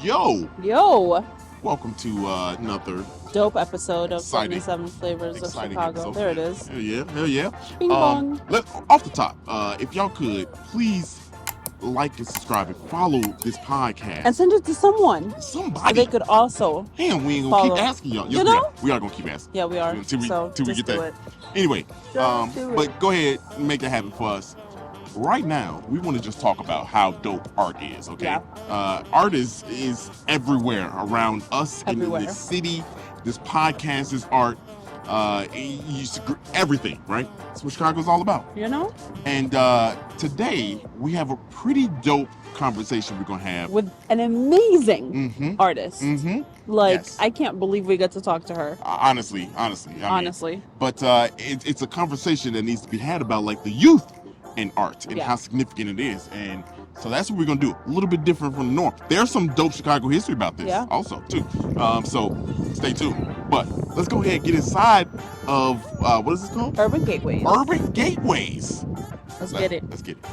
Yo! Welcome to another Dope episode of exciting, 77 Flavors of Chicago. episode. There it is. Hell yeah. Bing bong. Off the top, if y'all could, please like and subscribe and follow this podcast. And send it to someone. Somebody. So they could also Damn, we ain't gonna follow. keep asking y'all. You know? We are gonna keep asking. Yeah, we are. Until we so get just do that. it. Anyway, Just do it. but go ahead and make that happen for us. Right now, we want to just talk about how dope art is, okay? Yeah. Art is everywhere around us in this city. This podcast is art. Everything, right? That's what Chicago's all about. You know? And today, we have a pretty dope conversation we're going to have. With an amazing artist. Yes. I can't believe we get to talk to her. Honestly. Honestly. But it's a conversation that needs to be had about, like, the youth in art and how significant it is. And so that's what we're going to do. A little bit different from the norm. There's some dope Chicago history about this also, too. So stay tuned. But let's go ahead and get inside of, what is this called? Urban Gateways. Urban Gateways. Let's get it. Let's get it.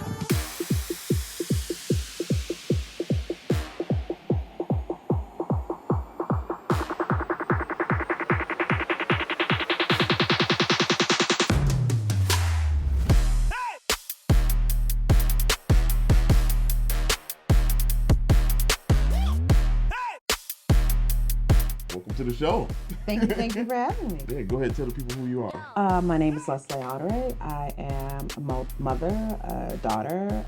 Welcome to the show. Thank you for having me. Yeah, go ahead and tell the people who you are. My name is Leslé Honoré. I am a mother, a daughter,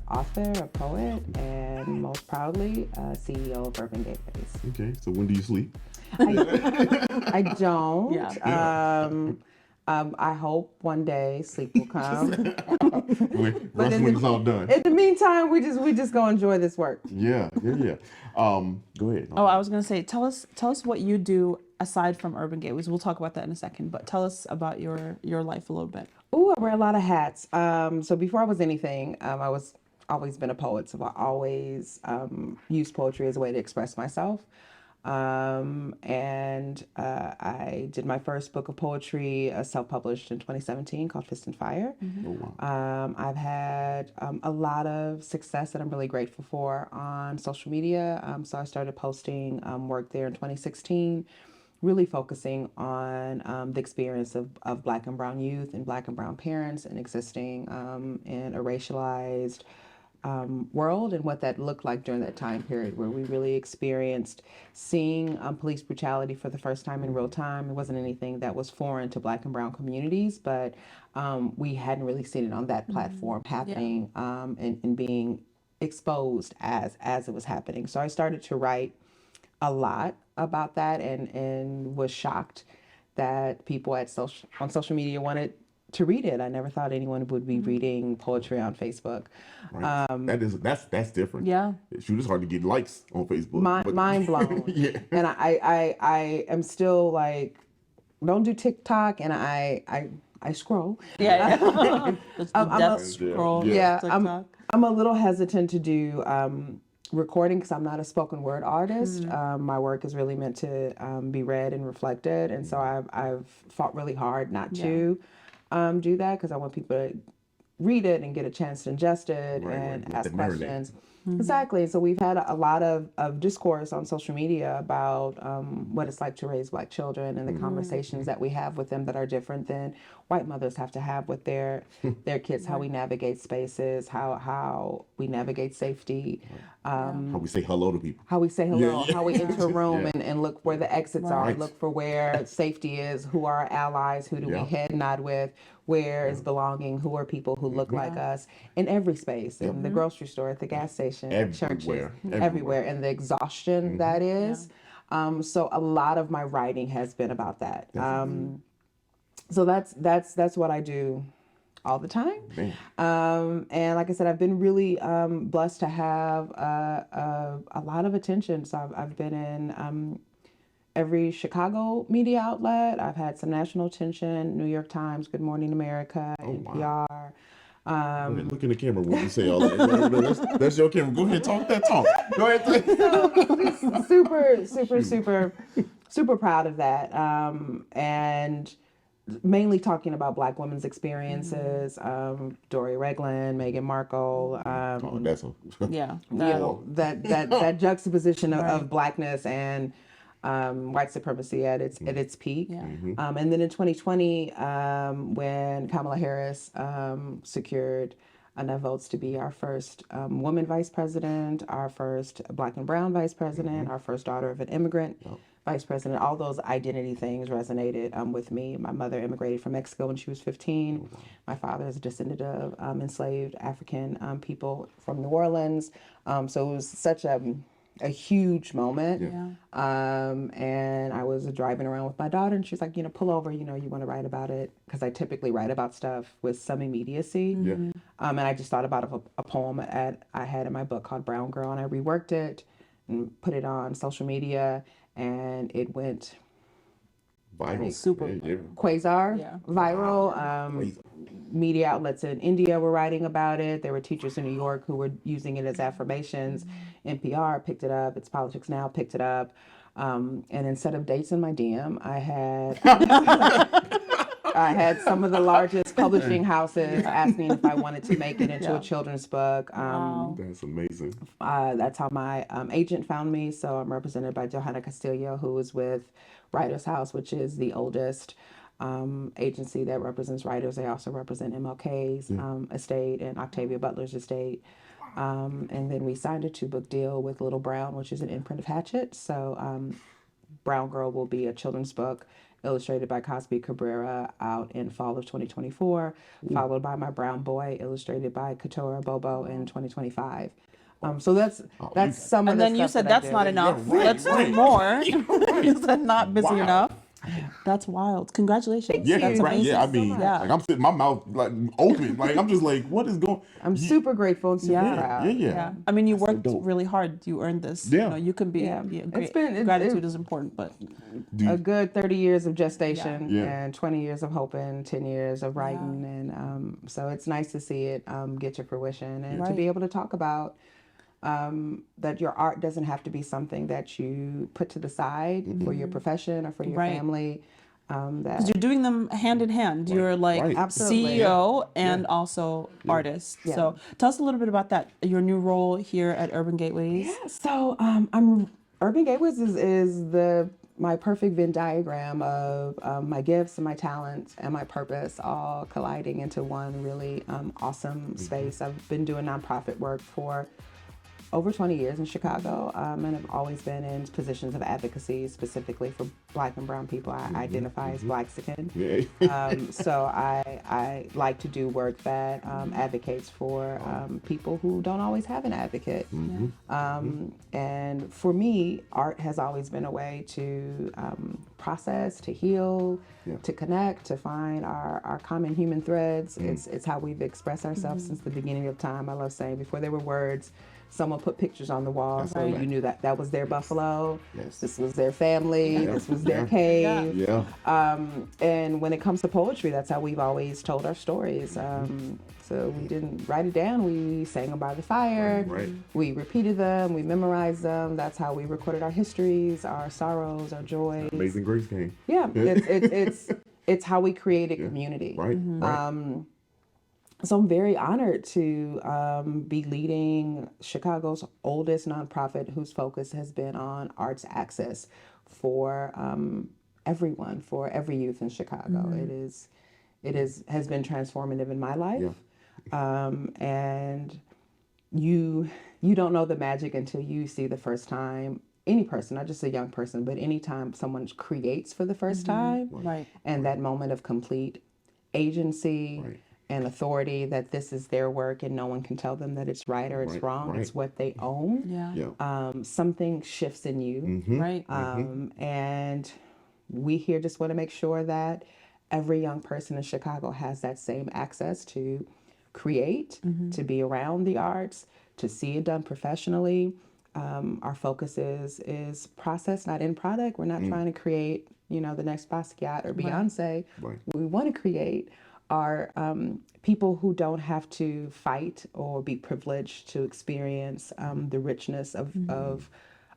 author, a poet, and most proudly, CEO of Urban Gateways. Okay, so when do you sleep? I don't. Yeah. I hope one day sleep will come. when it's all done. In the meantime, we just gonna enjoy this work. Yeah. Go ahead. Oh, I was gonna say, tell us what you do aside from Urban Gateways. We'll talk about that in a second, but tell us about your life a little bit. Ooh, I wear a lot of hats. So before I was anything, I was always been a poet. So I always used poetry as a way to express myself. I did my first book of poetry, self-published in 2017, called Fist and Fire. Oh, wow. I've had a lot of success that I'm really grateful for on social media. So I started posting work there in 2016, really focusing on the experience of Black and Brown youth and Black and Brown parents and existing in a racialized world and what that looked like during that time period where we really experienced seeing police brutality for the first time in real time. It wasn't anything that was foreign to Black and Brown communities, but we hadn't really seen it on that platform happening and being exposed as it was happening. So I started to write a lot about that and was shocked that people on social media wanted to read it. I never thought anyone would be reading poetry on Facebook. Right. That's different. Yeah. Shoot, it's hard to get likes on Facebook. Mind blown. Yeah. And I am still like, don't do TikTok, and I scroll. Yeah. Death scroll. Yeah. TikTok. I'm a little hesitant to do recording because I'm not a spoken word artist. My work is really meant to be read and reflected, and so I've fought really hard not to do that because I want people to read it and get a chance to ingest it and ask questions. Exactly. So we've had a lot of discourse on social media about what it's like to raise Black children and the conversations that we have with them that are different than white mothers have to have with their kids, how we navigate spaces, how we navigate safety. How we say hello to people. How we say hello, how we enter a room and look where the exits are, look for where safety is, who are our allies, who do we head nod with, where is belonging, who are people who look like us in every space, in the grocery store, at the gas station, at churches, everywhere, and the exhaustion that is. So a lot of my writing has been about that. So that's what I do all the time. And like I said, I've been really blessed to have a lot of attention. So I've been in every Chicago media outlet. I've had some national attention, New York Times, Good Morning America, NPR. Look in the camera when you say all that. That's your camera. Go ahead, talk that talk. Go ahead. Super proud of that. And mainly talking about Black women's experiences, Dory Regland, Meghan Markle, Oh, that's a Yeah. you know, that juxtaposition of, Right. of Blackness and white supremacy at its peak. Yeah. And then in 2020, when Kamala Harris secured enough votes to be our first woman vice president, our first Black and brown vice president, our first daughter of an immigrant vice president, all those identity things resonated with me. My mother immigrated from Mexico when she was 15. My father is a descendant of enslaved African people from New Orleans. So it was such a huge moment. And I was driving around with my daughter, and she was like, pull over, you want to write about it. Because I typically write about stuff with some immediacy. And I just thought about a poem I had in my book called Brown Girl, and I reworked it and put it on social media, and it went viral. Super. Quasar viral. Media outlets in India were writing about it. There were teachers in New York who were using it as affirmations. NPR picked it up. It's Politics Now picked it up. And instead of dates in my DM, I had some of the largest publishing houses asking if I wanted to make it into a children's book. That's amazing. That's how my agent found me. So I'm represented by Johanna Castillo, who is with Writers House, which is the oldest agency that represents writers. They also represent MLK's estate and Octavia Butler's estate. And then we signed a 2-book deal with Little Brown, which is an imprint of Hatchet. So Brown Girl will be a children's book illustrated by Cosby Cabrera out in fall of 2024, followed by My Brown Boy, illustrated by Katora Bobo in 2025. So that's some of And the then you stuff said that I that's did. not enough. right, Let's do right. more. You said not busy Wow. enough. That's wild. Congratulations. Yeah, That's right. amazing. Yeah, I mean, Yeah. like I'm sitting, my mouth like open, like I'm just like, what is going? I'm super grateful and super Yeah. proud. Yeah. I mean, you worked dope. really hard. You earned this. Yeah. You can be. Yeah. Great. It's Gratitude is important, but A good 30 years of gestation Yeah. and 20 years of hoping, 10 years of writing. And so it's nice to see it get to fruition and to be able to talk about that your art doesn't have to be something that you put to the side for your profession or for your family. That you're doing them hand in hand. You're like Absolutely. CEO and also artist. So tell us a little bit about that. Your new role here at Urban Gateways. Yeah, so Urban Gateways is my perfect Venn diagram of my gifts and my talents and my purpose all colliding into one really awesome space. I've been doing nonprofit work for over 20 years in Chicago, and I've always been in positions of advocacy, specifically for Black and brown people. I identify as Blaxican. So I like to do work that advocates for people who don't always have an advocate. And for me, art has always been a way to process, to heal, to connect, to find our common human threads. It's how we've expressed ourselves since the beginning of time. I love saying before there were words, someone put pictures on the wall, so you knew that was their buffalo. This was their family. This was their cave. And when it comes to poetry, that's how we've always told our stories. So we didn't write it down. We sang them by the fire. We repeated them. We memorized them. That's how we recorded our histories, our sorrows, our joys. Amazing Grace came. Yeah, it's how we created community. So I'm very honored to be leading Chicago's oldest nonprofit whose focus has been on arts access for everyone, for every youth in Chicago. It has been transformative in my life. And you don't know the magic until you see the first time any person, not just a young person, but anytime someone creates for the first time, and that moment of complete agency and authority that this is their work and no one can tell them that it's right or it's wrong. It's what they own. Something shifts in you. And we here just want to make sure that every young person in Chicago has that same access to create, to be around the arts, to see it done professionally. Our focus is process, not end product. We're not trying to create, the next Basquiat or Beyonce. We want to create are people who don't have to fight or be privileged to experience the richness of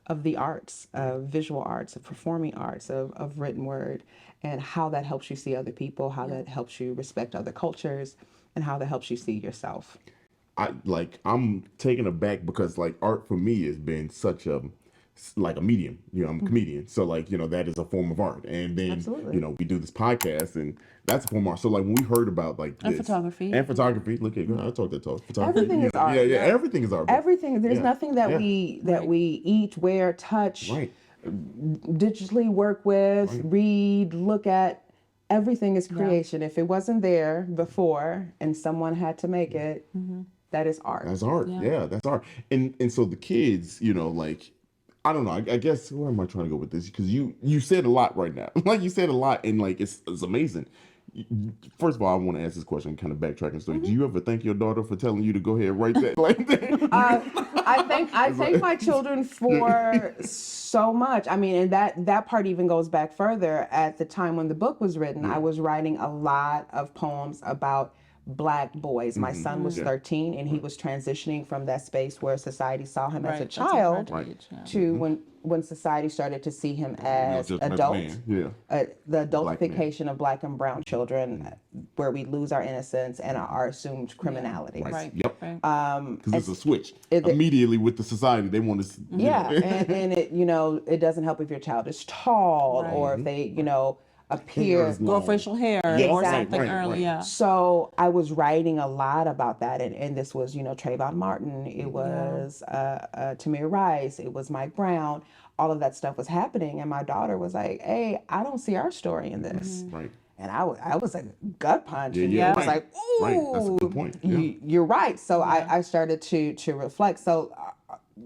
of the arts, of visual arts, of performing arts, of written word, and how that helps you see other people, how that helps you respect other cultures, and how that helps you see yourself. I'm taken aback because like art for me has been such a like a medium. You know, I'm a comedian, so like that is a form of art. And then Absolutely. we do this podcast, and that's a form of art. So like when we heard about like And this photography. and photography, look at I talk that talk photography. Everything is art. Yeah, everything is art. Everything. There's Yeah, nothing that yeah. we eat, wear, touch, Right. digitally work with, read, look at. Everything is creation. If it wasn't there before and someone had to make it, that is art. That's art. Yeah, that's art. And so the kids, like I don't know. I guess where am I trying to go with this? Because you said a lot right now. Like you said a lot, and like it's amazing. First of all, I want to ask this question, kind of backtracking story. Do you ever thank your daughter for telling you to go ahead and write that? Like that? I thank my children for so much. I mean, and that part even goes back further. At the time when the book was written, I was writing a lot of poems about Black boys. My son was 13, and he was transitioning from that space where society saw him as a child to when society started to see him as adult. The adultification of Black and brown children, where we lose our innocence and our assumed criminality. Right. Yep. Because it's a switch immediately with the society. They want to. And it it doesn't help if your child is tall or if they appear grow facial hair or something early. Yeah. So I was writing a lot about that, and this was Trayvon Martin, it was Tamir Rice, it was Mike Brown. All of that stuff was happening, and my daughter was like, "Hey, I don't see our story in this." Right. And I was a gut punch. Yeah. I was like, "Ooh, that's a good point. Yeah. You're right." So I started to reflect. So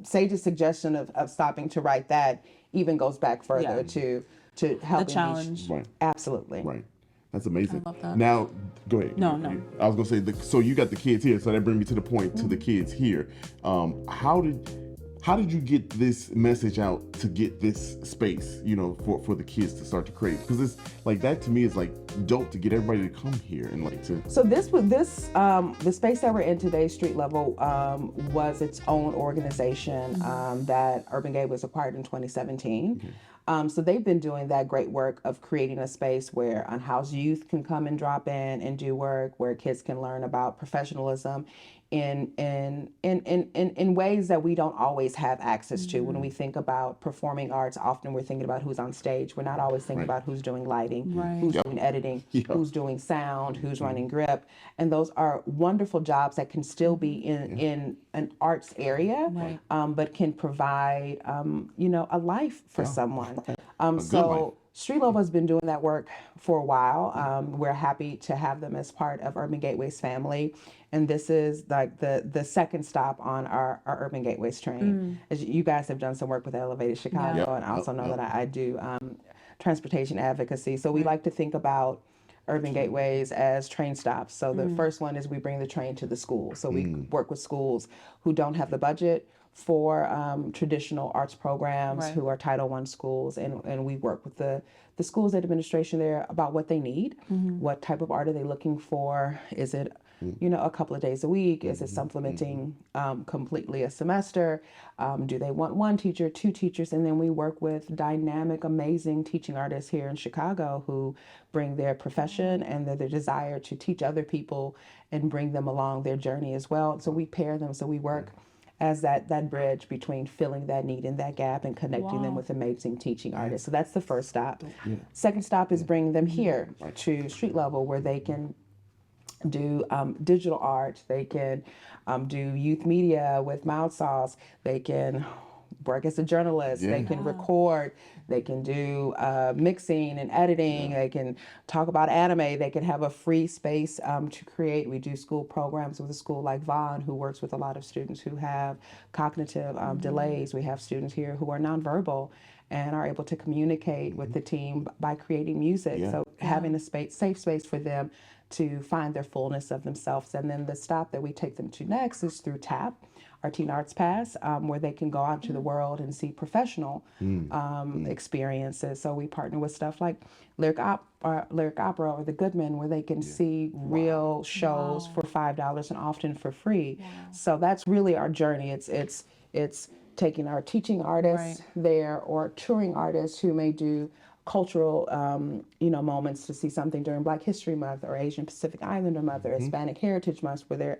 Sage's suggestion of stopping to write that even goes back further to help the challenge. Right. Absolutely. Right. That's amazing. I love that. Now, go ahead. No. I was gonna say, so you got the kids here, so that brings me to the point to the kids here. How did you get this message out to get this space, for the kids to start to create? Because it's like that to me is like dope to get everybody to come here and like to. So the space that we're in today, Street Level, was its own organization that Urban Gateway was acquired in 2017. Okay. So they've been doing that great work of creating a space where unhoused youth can come and drop in and do work, where kids can learn about professionalism in ways that we don't always have access to. When we think about performing arts, often we're thinking about who's on stage. We're not always thinking about who's doing lighting, who's doing editing, who's doing sound, who's running grip. And those are wonderful jobs that can still be in an arts area, but can provide, a life for someone. So Street Level has been doing that work for a while. We're happy to have them as part of Urban Gateway's family. And this is like the second stop on our Urban Gateways train. As you guys have done some work with Elevated Chicago, and also know that I do transportation advocacy. So we like to think about Urban Gateways as train stops. So the first one is we bring the train to the school. So we work with schools who don't have the budget for traditional arts programs, who are Title I schools, and we work with the schools administration there about what they need. What type of art are they looking for? Is it a couple of days a week? Is it supplementing completely a semester? Do they want one teacher, two teachers? And then we work with dynamic, amazing teaching artists here in Chicago who bring their profession and their desire to teach other people and bring them along their journey as well. So we pair them. So we work as that bridge between filling that need and that gap and connecting them with amazing teaching artists. So that's the first stop. Second stop is bringing them here to Street Level, where they can do digital art, they can do youth media with Mouth Sauce, they can work as a journalist, they can record, they can do mixing and editing, they can talk about anime, they can have a free space to create. We do school programs with a school like Vaughan, who works with a lot of students who have cognitive delays. We have students here who are nonverbal and are able to communicate with the team by creating music. So having a safe space for them to find their fullness of themselves. And then the stop that we take them to next is through TAP, our Teen Arts Pass, where they can go out into the world and see professional experiences. So we partner with stuff like Lyric Opera or the Goodman, where they can see real shows for $5 and often for free. So that's really our journey. It's taking our teaching artists there, or touring artists who may do cultural, moments to see something during Black History Month or Asian Pacific Islander Month or Hispanic Heritage Month, where their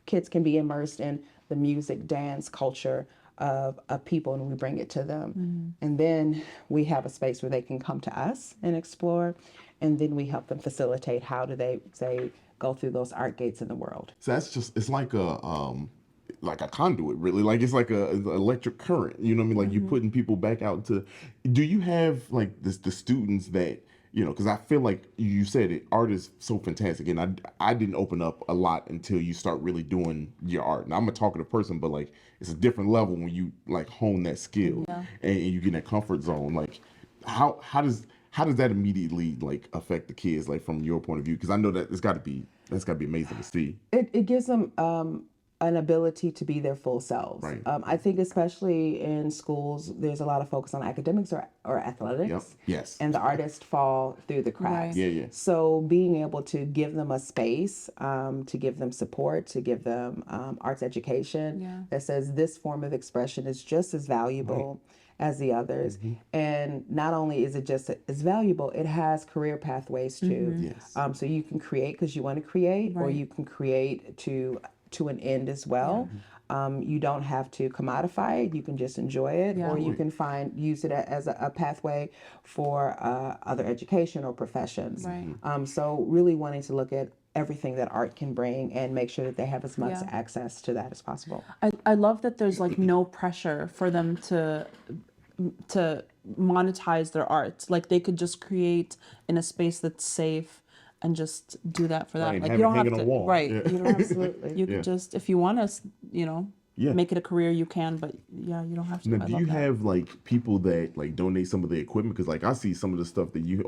kids can be immersed in the music, dance, culture of people, and we bring it to them. And then we have a space where they can come to us and explore, and then we help them facilitate how do they, say, go through those art gates in the world. So that's just, it's like a conduit, really. Like it's like a electric current, you know what I mean? Like you're putting people back out to, do you have like the students that, because I feel like you said it, art is so fantastic, and I didn't open up a lot until you start really doing your art. Now I'm a talkative person, but like it's a different level when you like hone that skill and you get in that comfort zone. Like how does that immediately like affect the kids, like from your point of view? Because I know that that's got to be amazing to see. It gives them an ability to be their full selves. Right. I think especially in schools, there's a lot of focus on academics or athletics. Yep. Yes. And the artists fall through the cracks. Yeah, yeah. So being able to give them a space, to give them support, to give them arts education that says this form of expression is just as valuable as the others. And not only is it just as valuable, it has career pathways too. Yes. So you can create because you want to create, or you can create to an end as well. You don't have to commodify it. You can just enjoy it, or you can use it as a pathway for other education or professions. So really wanting to look at everything that art can bring and make sure that they have as much access to that as possible. I love that there's like no pressure for them to monetize their art. Like they could just create in a space that's safe and just do that for that. Right, like have you it don't have hanging to, on the wall. right? Yeah. You don't have to. Absolutely. You can just, if you want to, make it a career, you can. But you don't have to. Now, I do love you that. have like people that like donate some of the equipment? Because like I see some of the stuff that you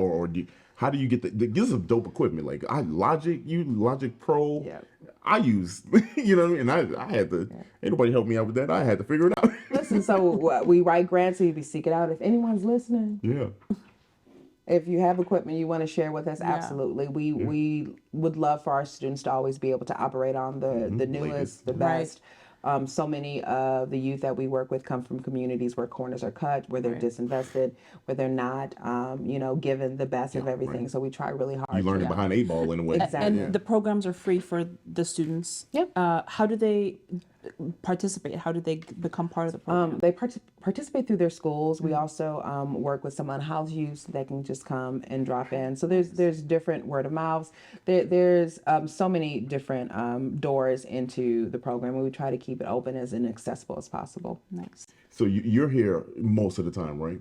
how do you get this is dope equipment? Like Logic Pro. Yeah. I use, and I had to. Ain't nobody help me out with that. I had to figure it out. Listen, so we write grants, so you be seek it out. If anyone's listening, if you have equipment you want to share with us, absolutely. We would love for our students to always be able to operate on the newest, the best. So many of the youth that we work with come from communities where corners are cut, where they're disinvested, where they're not, given the best of everything. So we try really hard. You learning behind the 8 ball in a way. Exactly. And the programs are free for the students. Yep. How do they participate? How do they become part of the program? They participate through their schools. We also work with some unhoused youth that can just come and drop in. So there's different word of mouths. There's so many different doors into the program, and we try to keep it open as inaccessible as possible. Nice. So you're here most of the time, right?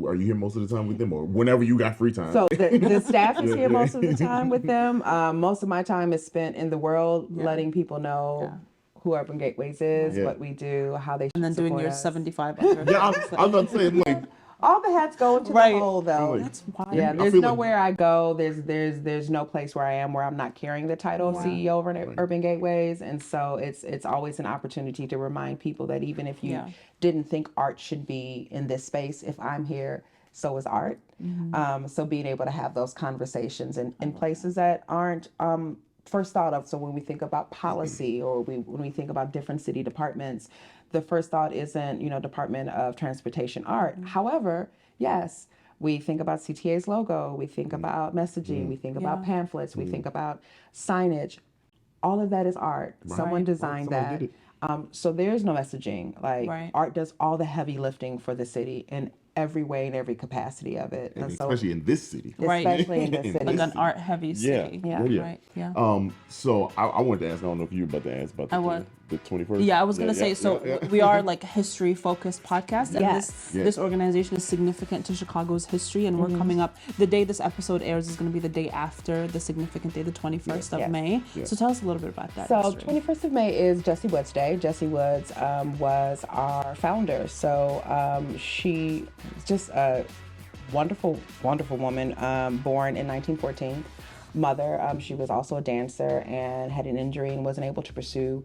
Are you here most of the time with them, or whenever you got free time? So the staff is here most of the time with them. Most of my time is spent in the world, letting people know who Urban Gateways is, what we do, how they should And then doing support your us. 75 other Yeah, I was about to say, like, All the hats go into the hole, though. That's wild. Yeah, I there's feel like- nowhere I go. There's no place where I am where I'm not carrying the title of CEO over at Urban Gateways, and so it's always an opportunity to remind people that even if you didn't think art should be in this space, if I'm here, so is art. So being able to have those conversations in places that aren't first thought of. So when we think about policy or when we think about different city departments, the first thought isn't, Department of Transportation art. However, yes, we think about CTA's logo, we think about messaging, we think about pamphlets, we think about signage. All of that is art. Someone designed Somebody did that. So there's no messaging. Like art does all the heavy lifting for the city in every way and every capacity of it. and so, especially in this city. especially in this city. Like an art heavy city. Right. Yeah. So I wanted to ask. I don't know if you were about to ask about the 21st. Yeah, I was gonna say. We are like a history focused podcast, and Yes. this organization is significant to Chicago's history, and we're coming up. The day this episode airs is gonna be the day after the significant day, the 21st of May. So tell us a little bit about that. So history. 21st of May is Jessie Woods Day. Jessie Woods was our founder. So she was just a wonderful, wonderful woman, born in 1914. Mother, she was also a dancer and had an injury and wasn't able to pursue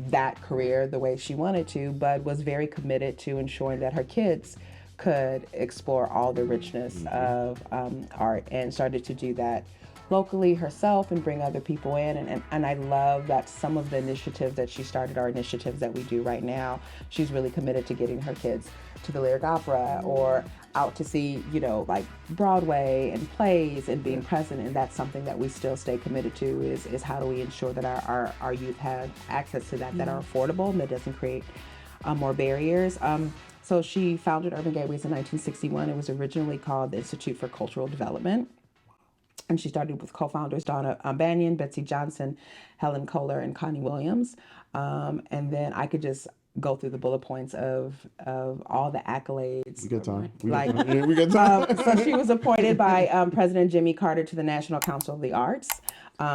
that career the way she wanted to, but was very committed to ensuring that her kids could explore all the richness of art, and started to do that locally herself and bring other people in. And I love that some of the initiatives that she started are initiatives that we do right now. She's really committed to getting her kids to the Lyric Opera or out to see, like Broadway and plays and being present. And that's something that we still stay committed to is how do we ensure that our youth have access to that are affordable and that doesn't create more barriers. So she founded Urban Gateways in 1961. It was originally called the Institute for Cultural Development. And she started with co-founders Donna Banyan, Betsy Johnson, Helen Kohler, and Connie Williams. And then I could just go through the bullet points of all the accolades. We got time. We got time. So she was appointed by President Jimmy Carter to the National Council of the Arts.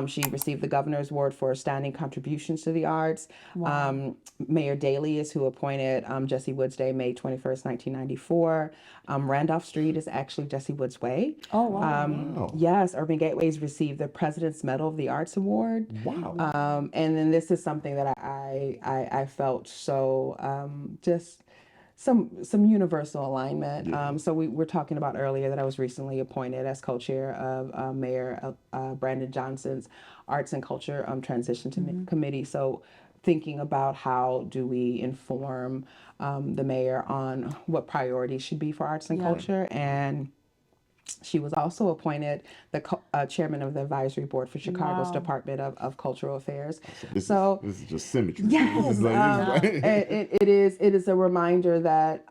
She received the Governor's Award for outstanding contributions to the arts. Wow. Mayor Daley is who appointed Jesse Woods Day, May 21st, 1994. Randolph Street is actually Jesse Woods Way. Oh, wow. Yes, Urban Gateways received the President's Medal of the Arts Award. Wow. And then this is something that I felt so just some universal alignment. Yeah. So we were talking about earlier that I was recently appointed as co-chair of Mayor Brandon Johnson's Arts and Culture Transition Committee. So thinking about how do we inform the mayor on what priorities should be for arts and culture. And she was also appointed the chairman of the advisory board for Chicago's Department of Cultural Affairs. This is just symmetry. Yes, it is a reminder that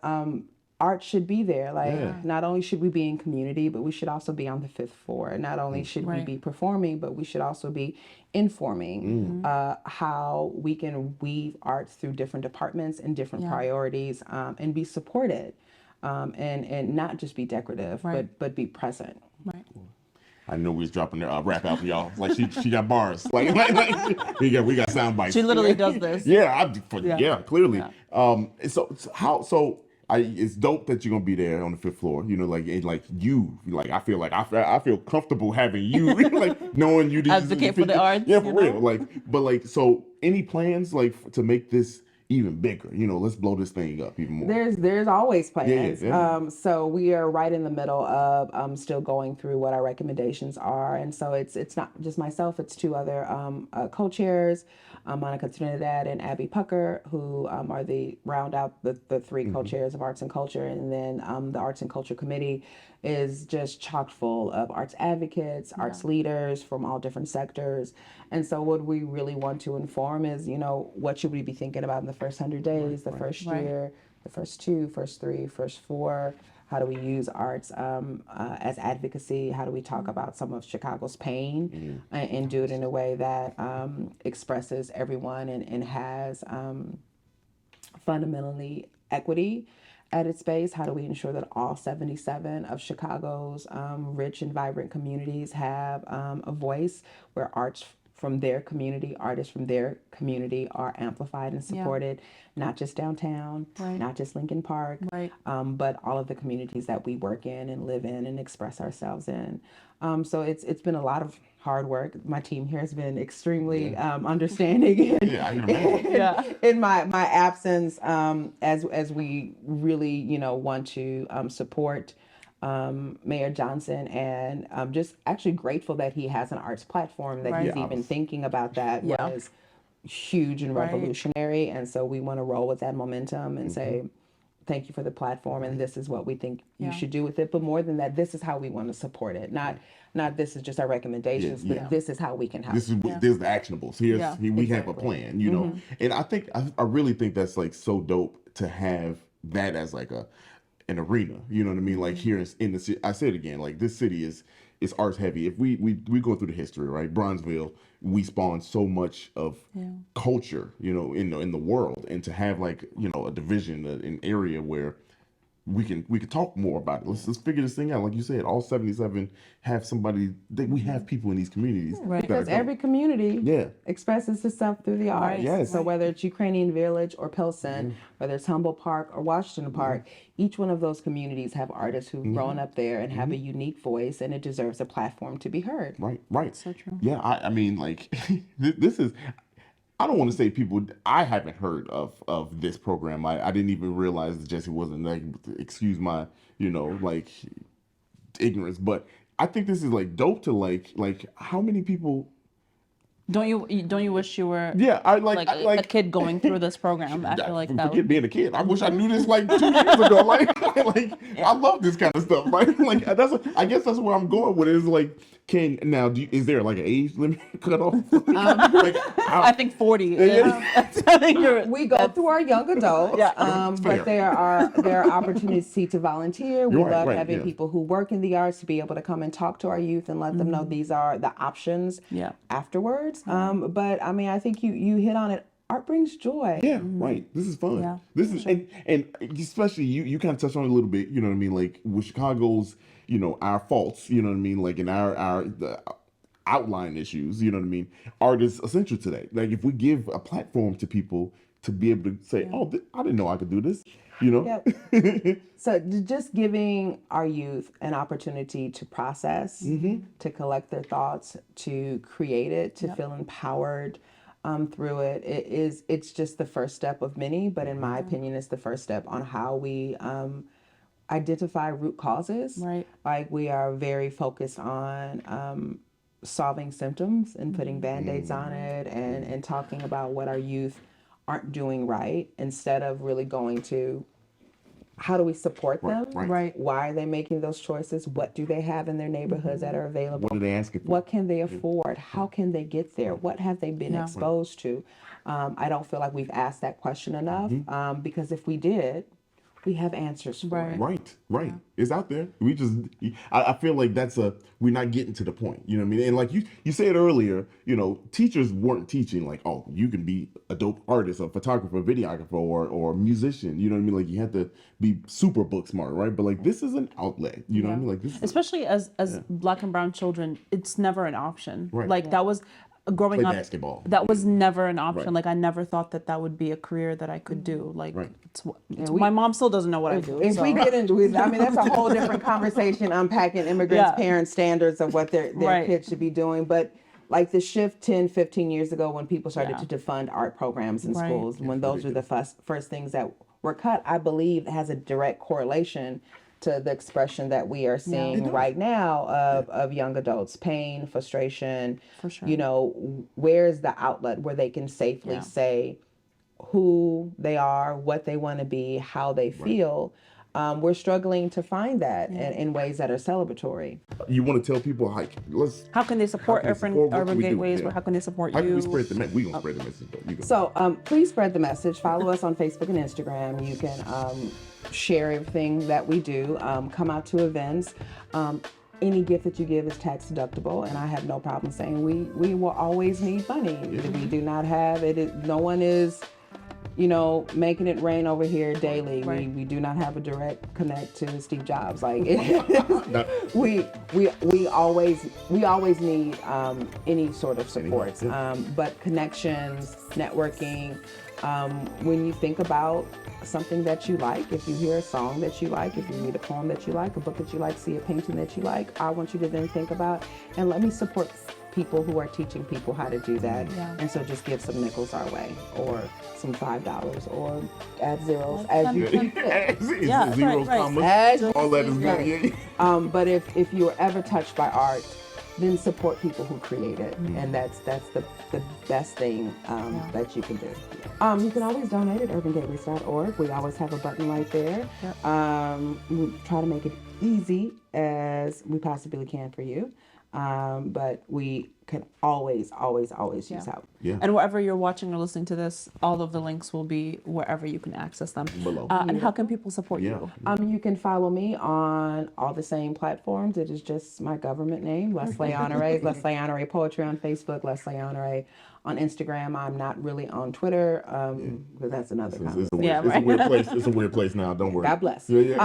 art should be there. Not only should we be in community, but we should also be on the fifth floor. Not only should we be performing, but we should also be informing how we can weave arts through different departments and different priorities and be supported. And not just be decorative, but be present. Right. I know we was dropping the rap out for y'all. Like she got bars. Like we got sound bites. She literally does this. Clearly. It's dope that you're gonna be there on the fifth floor. I feel comfortable having you, like knowing you advocate for the arts. Yeah, for real. So any plans to make this even bigger? Let's blow this thing up even more. There's always plans. Yeah. So we are right in the middle of still going through what our recommendations are, and so it's not just myself. It's two other co-chairs, Monica Trinidad and Abby Pucker, who are round out the three co-chairs of Arts and Culture, and then the Arts and Culture Committee is just chock full of arts advocates, arts leaders from all different sectors. And so what we really want to inform is, what should we be thinking about in the first 100 days, the first year, the first 2, first 3, first 4? How do we use arts as advocacy? How do we talk about some of Chicago's pain and do it in a way that expresses everyone and has fundamentally equity at its base? How do we ensure that all 77 of Chicago's rich and vibrant communities have a voice where arts from their community, artists from their community are amplified and supported, not just downtown, not just Lincoln Park, but all of the communities that we work in and live in and express ourselves in. So it's been a lot of hard work. My team here has been extremely understanding in my absence as we really want to support Mayor Johnson, and I'm just actually grateful that he has an arts platform, that he's even thinking about that was huge and revolutionary. And so we want to roll with that momentum and say, thank you for the platform, and this is what we think you should do with it. But more than that, this is how we want to support it. Not this is just our recommendations, but this is how we can help. This is there's the actionables. We have a plan, And I really think that's so dope to have that as an arena, you know what I mean? Like here in the city, I say it again, this city is arts heavy. If we go through the history, right? Bronzeville, we spawned so much of culture, in the world, and to have a division, an area where we can talk more about it. Let's figure this thing out. Like you said, all 77 have somebody that we have people in these communities. Because every community expresses itself through the arts. Yes. So whether it's Ukrainian Village or Pilsen, whether it's Humboldt Park or Washington Park, each one of those communities have artists who've grown up there and have a unique voice, and it deserves a platform to be heard. Right. So true. Yeah, I mean, this is, I don't want to say I haven't heard of this program. I didn't even realize that Jesse wasn't excuse my, ignorance, but I think this is like dope to like how many people. Don't you wish you were I like a kid going through this program? I feel like that forget being a kid. I wish I knew this like 2 years ago. I love this kind of stuff. I guess that's where I'm going with it. Is like, is there like an age limit cutoff? I think 40. I think we go through our young adults, but there are opportunities to volunteer. We love having people who work in the arts to be able to come and talk to our youth and let them know these are the options afterwards. But I mean, I think you hit on it. Art brings joy. Yeah, right. This is fun. Yeah, this is and especially you kind of touched on it a little bit. You know what I mean? Like with Chicago's, our faults. You know what I mean? Like in the outline issues. You know what I mean? Art is essential today. Like if we give a platform to people to be able to say, "Oh, I didn't know I could do this." So just giving our youth an opportunity to process, to collect their thoughts, to create it, to feel empowered through it. It's just the first step of many, but in my opinion, it's the first step on how we identify root causes. Right. Like we are very focused on solving symptoms and putting Band-Aids on it and talking about what our youth aren't doing right instead of really going to how do we support them? Right. Why are they making those choices? What do they have in their neighborhoods that are available? What are they asking for? What can they afford? How can they get there? What have they been exposed to? I don't feel like we've asked that question enough because if we did, we have answers for it. Right. Yeah. It's out there. I feel like we're not getting to the point. You know what I mean? And like you said earlier, teachers weren't teaching like, oh, you can be a dope artist, a photographer, a videographer, or a musician. You know what I mean? Like you have to be super book smart, right? But like this is an outlet. You know what I mean? Like this, especially as Black and brown children, it's never an option. Right. Like that was. Growing up, basketball. That was never an option. Like I never thought that would be a career that I could do. Like my mom still doesn't know what I do. If we get into it, I mean that's a whole different conversation unpacking immigrants' parents' standards of what their kids should be doing. But like the shift 10, 15 years ago when people started to defund art programs in schools, when those were the first things that were cut, I believe has a direct correlation to the expression that we are seeing right now of young adults, pain, frustration. For sure. Where's the outlet where they can safely say who they are, what they want to be, how they feel. We're struggling to find that in ways that are celebratory. You want to tell people how can they support urban gateways? How can they support you? How can we spread the message? We're going to spread the message. So please spread the message. Follow us on Facebook and Instagram. You can share everything that we do. Come out to events. Any gift that you give is tax deductible, and I have no problem saying we will always need money. We do not have it. No one is making it rain over here daily. We do not have a direct connect to Steve Jobs. Like we always need any sort of support. But connections, networking. When you think about something that you like, if you hear a song that you like, if you read a poem that you like, a book that you like, see a painting that you like, I want you to then think about and let me support people who are teaching people how to do that. And so just give some nickels our way or some $5 or add zeros as you can fit. Zeros, commas, all that is good. But if you were ever touched by art, then support people who create it, and that's the best thing that you can do. You can always donate at urbangateways.org. We always have a button right there. We try to make it easy as we possibly can for you, but we can always use help. And wherever you're watching or listening to this, all of the links will be wherever you can access them. Below. And how can people support you? You can follow me on all the same platforms. It is just my government name, Leslé Honoré. Leslé Honoré Poetry on Facebook, Leslé Honoré on Instagram. I'm not really on Twitter, because that's another conversation. It's a weird place. It's a weird place now. Don't worry. God bless. We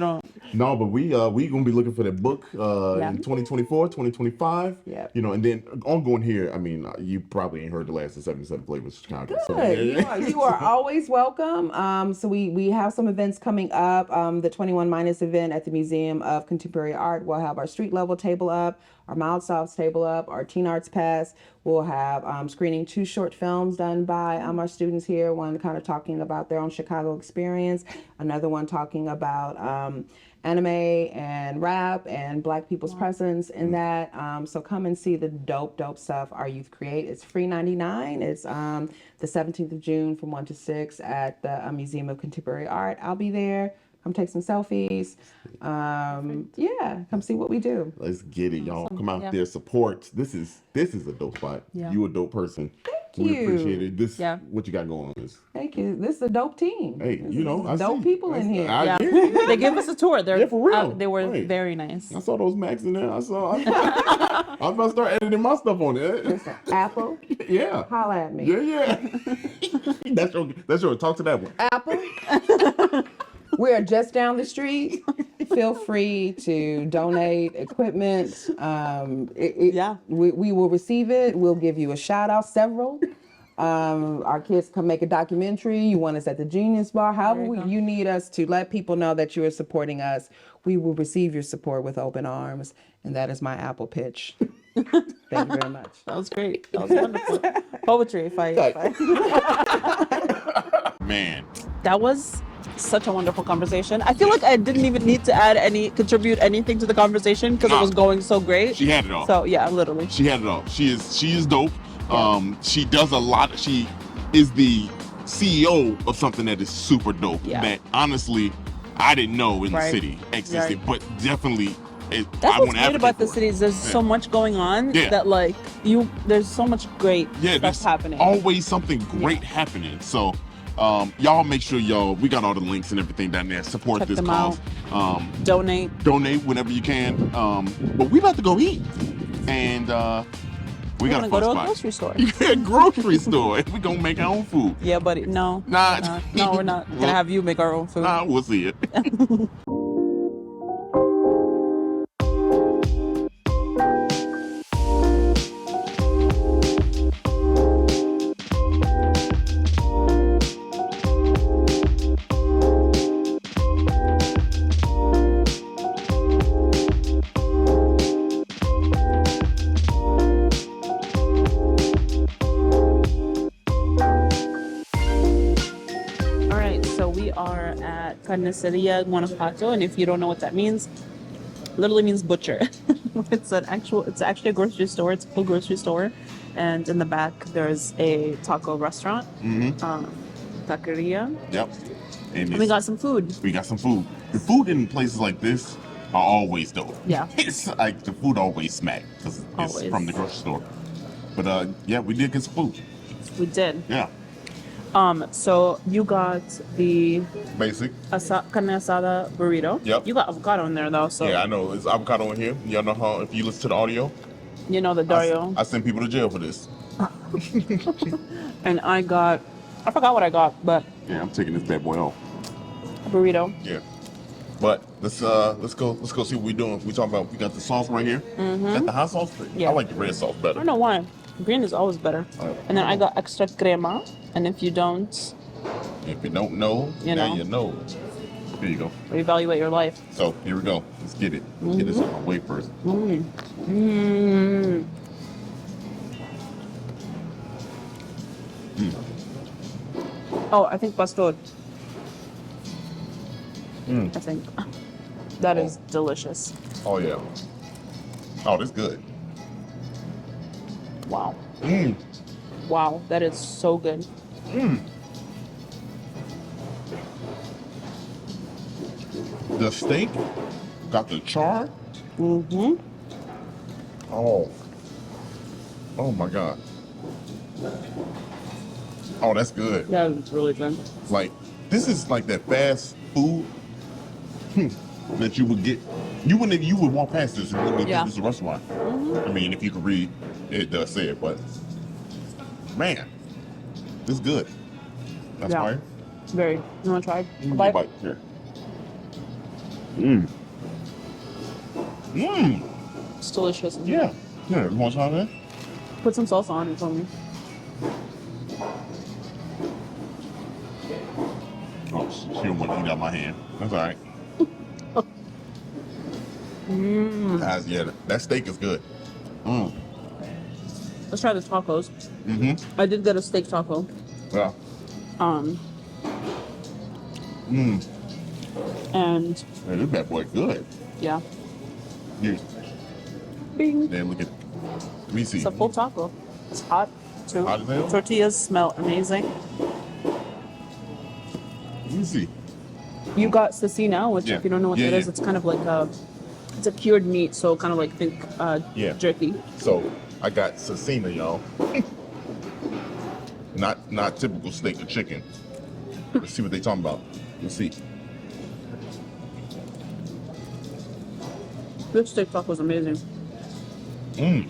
don't. No, but we gonna be looking for that book in 2024, 2025. And then ongoing here. I mean, you probably ain't heard the last of 77 Flavors of Chicago. Good. So, you are always welcome. So we have some events coming up. The 21 Minus event at the Museum of Contemporary Art. We'll have our street level table up. our mild sauce table up, our teen arts pass. We'll have screening 2 short films done by our students here. One kind of talking about their own Chicago experience, another one talking about anime and rap and Black people's presence in that. So come and see the dope stuff our youth create. It's free 99. It's the 17th of June from 1 to 6 at the Museum of Contemporary Art. I'll be there. Come take some selfies. Yeah, come see what we do. Let's get it, y'all. Come out there, support. This is a dope spot. You a dope person. We appreciate it. This what you got going on is. Thank you. This is a dope team. Hey, you know, I dope see. people in here. They gave us a tour. They're for real. They were very nice. I saw those Macs in there. I was about to start editing my stuff on it. Listen, Apple. Yeah. Holla at me. Yeah. That's your talk to that one. Apple. We are just down the street. Feel free to donate equipment. We will receive it. We'll give you a shout out, several. Our kids come make a documentary. You want us at the Genius Bar. However you need us to let people know that you are supporting us, we will receive your support with open arms. And that is my Apple pitch. Thank you very much. That was great. That was wonderful. Poetry, if I... Man. That was such a wonderful conversation. I feel like I didn't even need to contribute anything to the conversation because it was going so great. She had it all. So yeah, literally. She had it all. She is dope. She does a lot. She is the CEO of something that is super dope. That honestly, I didn't know in the city existed, but definitely. That's what's great about the city is there's so much going on that like there's so much great stuff happening. Always something great happening. So y'all make sure we got all the links and everything down there. Support Check this them cause. Donate whenever you can. But we about to go eat. And we got to go to a grocery store. Yeah, grocery store. We gonna make our own food. Yeah, buddy. No, nah. No, we're not gonna have you make our own food. Nah, we'll see it. Carniceria Guanajuato, and if you don't know what that means, literally means butcher. It's actually a grocery store. It's a full grocery store, and in the back there's a taco restaurant, taqueria. Yep. And we got some food. The food in places like this are always dope. Yeah. It's like the food always smack because it's from the grocery store. But we did get some food. We did. Yeah. So you got the basic carne asada burrito. Yep. You got avocado in there though, so yeah, I know it's avocado in here. Y'all know how if you listen to the audio, you know the Dario. I send people to jail for this. And I forgot what I got, but yeah, I'm taking this bad boy off. A burrito. Yeah. But let's go see what we're doing. We got the sauce right here. Mm-hmm. Is that the hot sauce? Yeah. I like the red sauce better. I don't know why. Green is always better. And then I got extra crema. And if you don't know, now you know. Here you go. Reevaluate your life. So here we go. Let's get it. Let's get this on my way first. Oh, I think pastor. I think that is delicious. Oh yeah. Oh, that's good. Wow. Wow, that is so good. The steak got the char. Oh my God. Oh, that's good. That is really good. Like, this is like that fast food that you would get. You would walk past this and think this is a restaurant. I mean, if you could read, it does say it, but man, this is good. That's fire. Very. You want to try? A bite here. It's delicious. Yeah. Yeah. You want to try that? Put some salsa on it for me. Oh, she don't want to eat out my hand. That's all right. Guys, yeah, that steak is good. Mm. Let's try the tacos. Mm-hmm. I did get a steak taco. Yeah. Um, Mm. and Man, this bad boy good. yeah. Yeah. Bing. Then look at it. Let me see. It's a full taco. It's hot too. Hot as hell? Tortillas smell amazing. Let me see. You got cecina, which Yeah. if you don't know what Yeah, that is, yeah. it's kind of like it's a cured meat, so kind of like think Yeah. jerky. So I got cecina, y'all. Not typical steak or chicken. Let's see what they talking about. Let's see. This steak taco is amazing. Mm.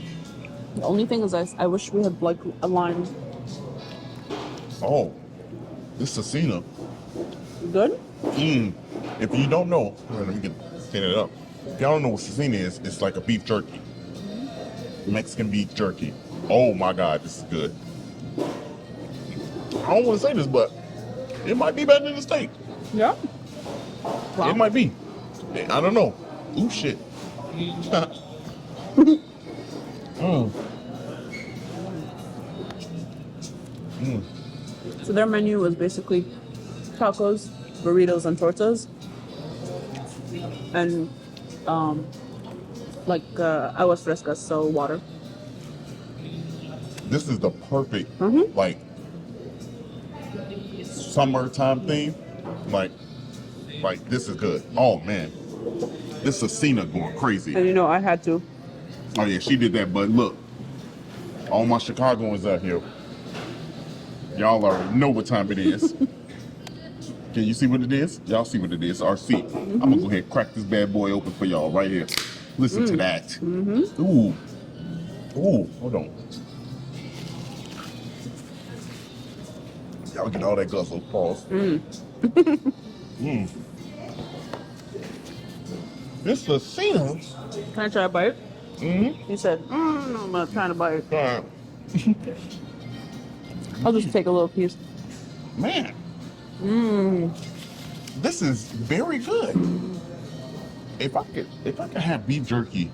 The only thing is I wish we had like a lime. Oh, this cecina. Good? Mm. If you don't know, let me get it up. If y'all don't know what cecina is, it's like a beef jerky. Mexican beef jerky. Oh my God, this is good. I don't want to say this, but it might be better than the steak. Yeah. Wow. It might be. I don't know. Ooh, shit. Mm. Mm. So their menu was basically tacos, burritos, and tortas, and like aguas frescas, so water. This is the perfect, like, summertime theme. Like, this is good. Oh, man. This cecina going crazy. And you know I had to. Oh, yeah, she did that. But look, all my Chicagoans out here, y'all already know what time it is. Can you see what it is? Y'all see what it is. RC. I'm going to go ahead and crack this bad boy open for y'all right here. Listen to that. Ooh. Ooh. Hold on. Y'all get all that gusto. Pause. This cecina. Can I try a bite? Mm-hmm. He said, no, I'm not trying to bite. God. I'll just take a little piece. Man. This is very good. If I could have beef jerky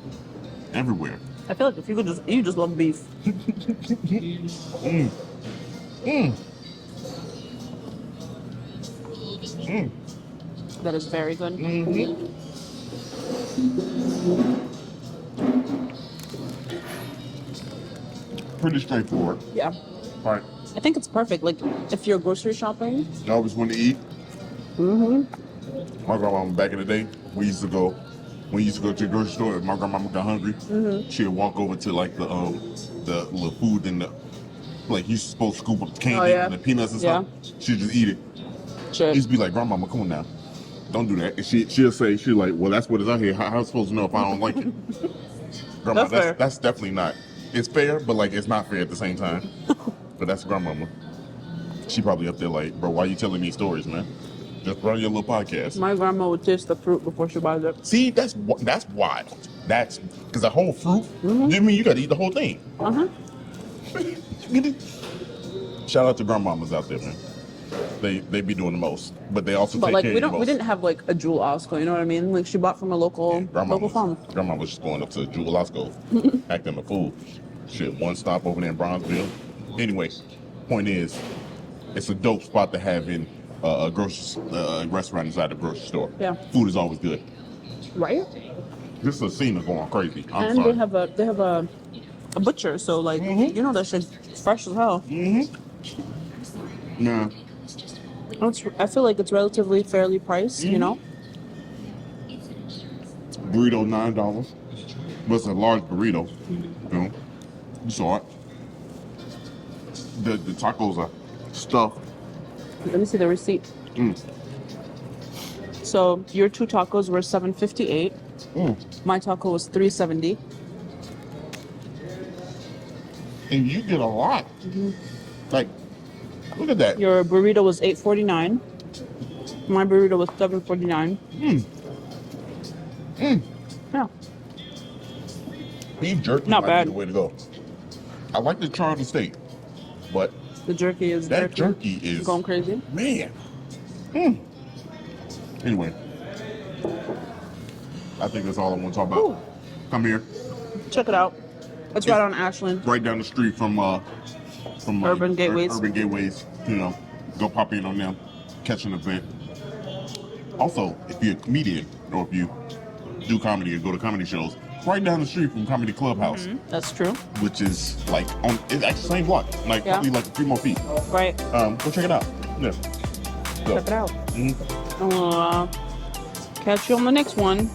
everywhere. I feel like if you just love beef. That is very good. Pretty straightforward. Yeah. Right. I think it's perfect. Like if you're grocery shopping. I always want to eat. My grandma back in the day, we used to go to the grocery store. If my grandma got hungry, she'd walk over to like the little food in the, like you're supposed to scoop up the candy and the peanuts and stuff. She'd just eat it. Sure. Used to be like, Grandmama, come on now. Don't do that. And she'll like, well, that's what is out here. How am I supposed to know if I don't like it? Grandma, that's definitely not. It's fair, but like it's not fair at the same time. But that's Grandmama. She probably up there like, bro, why you telling me stories, man? Just run your little podcast. My grandma would taste the fruit before she buys it. See, that's wild. That's because the whole fruit. You mean you got to eat the whole thing? Shout out to grandmamas out there, man. They be doing the most, but they also take like care of you most. we didn't have like a Jewel Osco, you know what I mean? Like she bought from a local farm. Grandma was just going up to Jewel Osco, acting a fool. Shit, one stop over there in Bronzeville. Anyway, point is, it's a dope spot to have in a grocery restaurant inside a grocery store. Yeah. Food is always good. Right? This cecina going crazy. I'm and sorry. they have a butcher, so like you know that shit's fresh as hell. Yeah. I feel like it's relatively fairly priced, you know? Burrito $9. But it's a large burrito. You know, you saw it. The tacos are stuffed. Let me see the receipt. So your 2 tacos were $7.58. My taco was $3.70. And you get a lot. Like, look at that. Your burrito was $8.49. My burrito was $7.49. Yeah. Beef jerky Not might bad. be the way to go. I like the charred steak, but The jerky is that jerky is going crazy. Man. Anyway, I think that's all I want to talk about. Ooh. Come here. Check it out. It's right on Ashland. Right down the street from Urban Gateways. Urban Gateways. You know, go pop in on them, catch an event. Also, if you're a comedian or if you do comedy or go to comedy shows, right down the street from Comedy Clubhouse. That's true. Which is like on it's like the same block, like probably like a few more feet. Right. Go check it out. Yeah. Check it out. Catch you on the next one.